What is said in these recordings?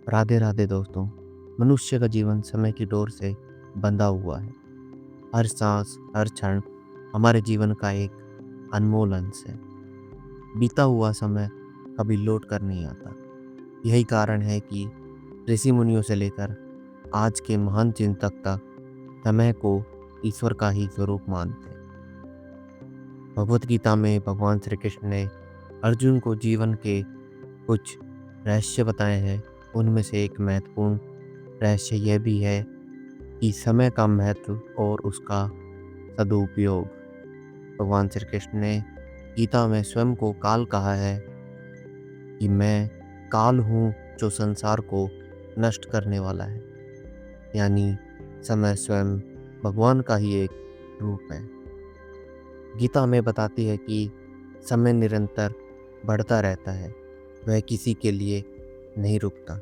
राधे राधे दोस्तों। मनुष्य का जीवन समय की डोर से बंधा हुआ है। हर सांस, हर क्षण हमारे जीवन का एक अनमोल अंश है। बीता हुआ समय कभी लौट कर नहीं आता। यही कारण है कि ऋषि मुनियों से लेकर आज के महान चिंतक तक समय को ईश्वर का ही स्वरूप मानते हैं। भगवत गीता में भगवान श्री कृष्ण ने अर्जुन को जीवन के कुछ रहस्य बताए हैं। उनमें से एक महत्वपूर्ण रहस्य यह भी है कि समय का महत्व और उसका सदुपयोग। भगवान श्री कृष्ण ने गीता में स्वयं को काल कहा है कि मैं काल हूँ जो संसार को नष्ट करने वाला है। यानी समय स्वयं भगवान का ही एक रूप है। गीता हमें बताती है कि समय निरंतर बढ़ता रहता है। वह किसी के लिए नहीं रुकता।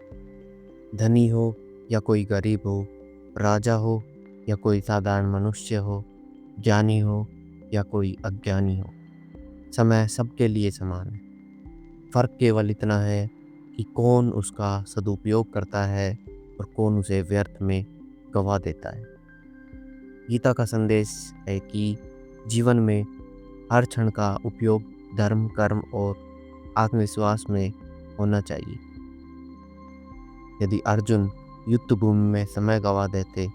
धनी हो या कोई गरीब हो, राजा हो या कोई साधारण मनुष्य हो, ज्ञानी हो या कोई अज्ञानी हो, समय सबके लिए समान है। फर्क केवल इतना है कि कौन उसका सदुपयोग करता है और कौन उसे व्यर्थ में गंवा देता है। गीता का संदेश है कि जीवन में हर क्षण का उपयोग धर्म, कर्म और आत्मविश्वास में होना चाहिए। यदि अर्जुन युद्ध भूमि में समय गंवा देते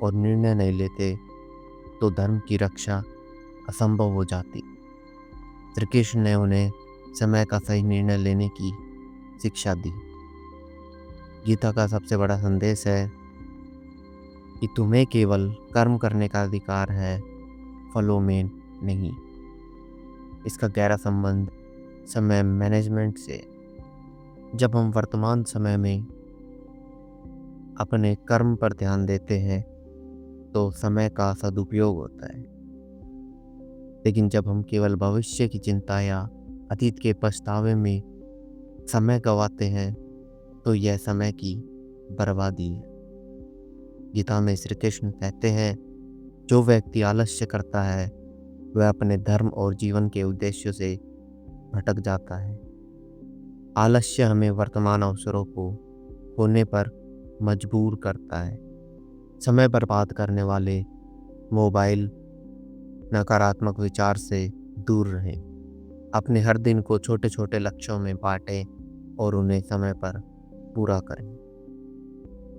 और निर्णय नहीं लेते तो धर्म की रक्षा असंभव हो जाती। श्री कृष्ण ने उन्हें समय का सही निर्णय लेने की शिक्षा दी। गीता का सबसे बड़ा संदेश है कि तुम्हें केवल कर्म करने का अधिकार है, फलों में नहीं। इसका गहरा संबंध समय मैनेजमेंट से। जब हम वर्तमान समय में अपने कर्म पर ध्यान देते हैं तो समय का सदुपयोग होता है। लेकिन जब हम केवल भविष्य की चिंता या अतीत के पछतावे में समय गंवाते हैं तो यह समय की बर्बादी है। गीता में श्री कृष्ण कहते हैं, जो व्यक्ति आलस्य करता है वह अपने धर्म और जीवन के उद्देश्यों से भटक जाता है। आलस्य हमें वर्तमान अवसरों को खोने पर मजबूर करता है। समय बर्बाद करने वाले मोबाइल, नकारात्मक विचार से दूर रहें। अपने हर दिन को छोटे छोटे लक्ष्यों में बांटें और उन्हें समय पर पूरा करें।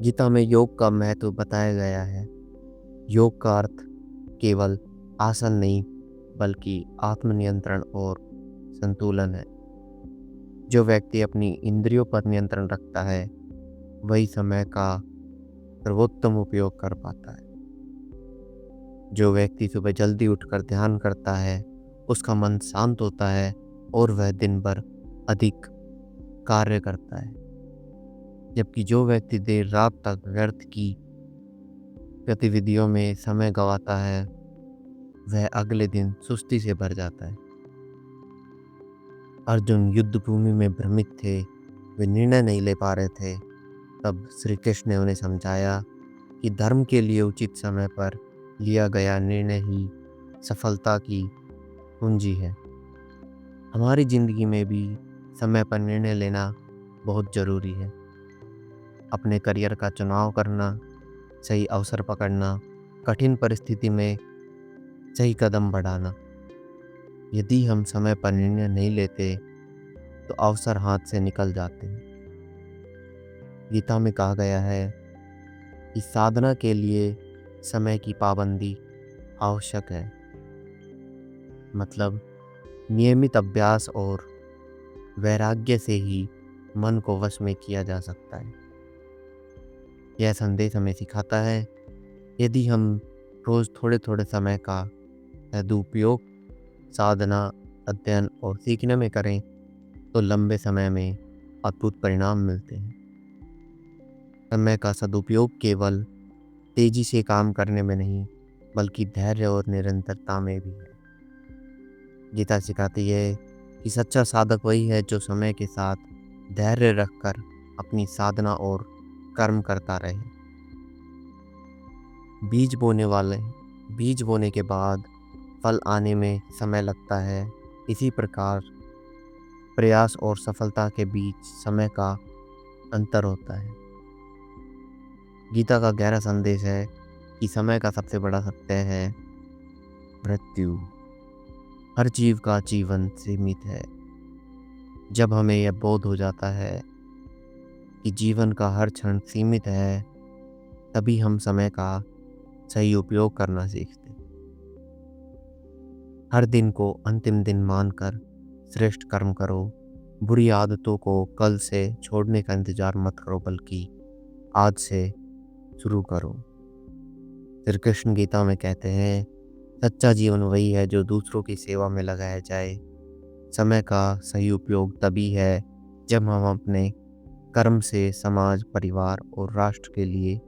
गीता में योग का महत्व बताया गया है। योग का अर्थ केवल आसन नहीं बल्कि आत्मनियंत्रण और संतुलन है। जो व्यक्ति अपनी इंद्रियों पर नियंत्रण रखता है वही समय का सर्वोत्तम उपयोग कर पाता है। जो व्यक्ति सुबह जल्दी उठकर ध्यान करता है उसका मन शांत होता है और वह दिन भर अधिक कार्य करता है। जबकि जो व्यक्ति देर रात तक व्यर्थ की गतिविधियों में समय गंवाता है वह अगले दिन सुस्ती से भर जाता है। अर्जुन युद्ध भूमि में भ्रमित थे, वे निर्णय नहीं ले पा रहे थे। तब श्री कृष्ण ने उन्हें समझाया कि धर्म के लिए उचित समय पर लिया गया निर्णय ही सफलता की कुंजी है। हमारी जिंदगी में भी समय पर निर्णय लेना बहुत ज़रूरी है। अपने करियर का चुनाव करना, सही अवसर पकड़ना, कठिन परिस्थिति में सही कदम बढ़ाना। यदि हम समय पर निर्णय नहीं लेते तो अवसर हाथ से निकल जाते हैं। गीता में कहा गया है कि साधना के लिए समय की पाबंदी आवश्यक है। मतलब नियमित अभ्यास और वैराग्य से ही मन को वश में किया जा सकता है। यह संदेश हमें सिखाता है, यदि हम रोज़ थोड़े थोड़े समय का सदुपयोग साधना, अध्ययन और सीखने में करें तो लंबे समय में अद्भुत परिणाम मिलते हैं। समय का सदुपयोग केवल तेजी से काम करने में नहीं बल्कि धैर्य और निरंतरता में भी है। गीता सिखाती है कि सच्चा साधक वही है जो समय के साथ धैर्य रखकर अपनी साधना और कर्म करता रहे। बीज बोने के बाद फल आने में समय लगता है। इसी प्रकार प्रयास और सफलता के बीच समय का अंतर होता है। गीता का गहरा संदेश है कि समय का सबसे बड़ा सत्य है मृत्यु। हर जीव का जीवन सीमित है। जब हमें यह बोध हो जाता है कि जीवन का हर क्षण सीमित है, तभी हम समय का सही उपयोग करना सीखते हैं। हर दिन को अंतिम दिन मानकर श्रेष्ठ कर्म करो। बुरी आदतों को कल से छोड़ने का इंतजार मत करो, बल्कि आज से शुरू करो। श्री कृष्ण गीता में कहते हैं, सच्चा जीवन वही है जो दूसरों की सेवा में लगाया जाए। समय का सही उपयोग तभी है जब हम अपने कर्म से समाज, परिवार और राष्ट्र के लिए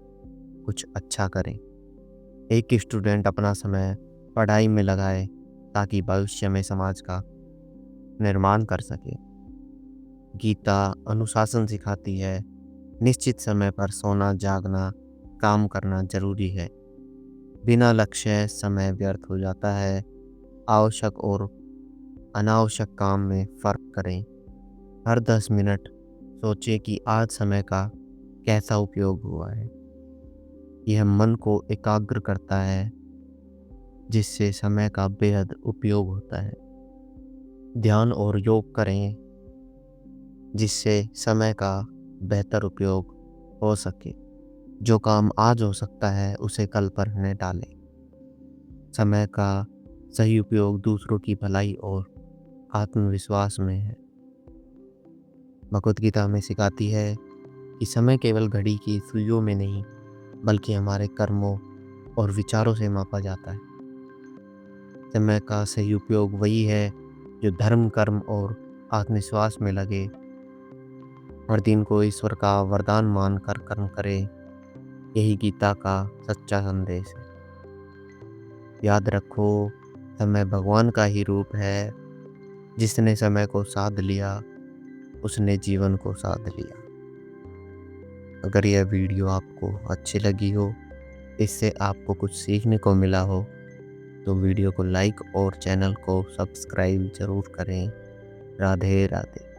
कुछ अच्छा करें। एक स्टूडेंट अपना समय पढ़ाई में लगाए ताकि भविष्य में समाज का निर्माण कर सके। गीता अनुशासन सिखाती है, निश्चित समय पर सोना, जागना, काम करना जरूरी है। बिना लक्ष्य समय व्यर्थ हो जाता है। आवश्यक और अनावश्यक काम में फ़र्क करें। हर 10 मिनट सोचें कि आज समय का कैसा उपयोग हुआ है। यह मन को एकाग्र करता है, जिससे समय का बेहद उपयोग होता है। ध्यान और योग करें, जिससे समय का बेहतर उपयोग हो सके। जो काम आज हो सकता है, उसे कल पर न टालें। समय का सही उपयोग दूसरों की भलाई और आत्मविश्वास में है। भगवत गीता हमें सिखाती है कि समय केवल घड़ी की सुइयों में नहीं, बल्कि हमारे कर्मों और विचारों से मापा जाता है। समय का सही उपयोग वही है जो धर्म, कर्म और आत्मविश्वास में लगे और दिन को ईश्वर का वरदान मानकर कर्म करे। यही गीता का सच्चा संदेश है। याद रखो, समय भगवान का ही रूप है। जिसने समय को साध लिया, उसने जीवन को साध लिया। अगर यह वीडियो आपको अच्छी लगी हो, इससे आपको कुछ सीखने को मिला हो, तो वीडियो को लाइक और चैनल को सब्सक्राइब ज़रूर करें। राधे राधे।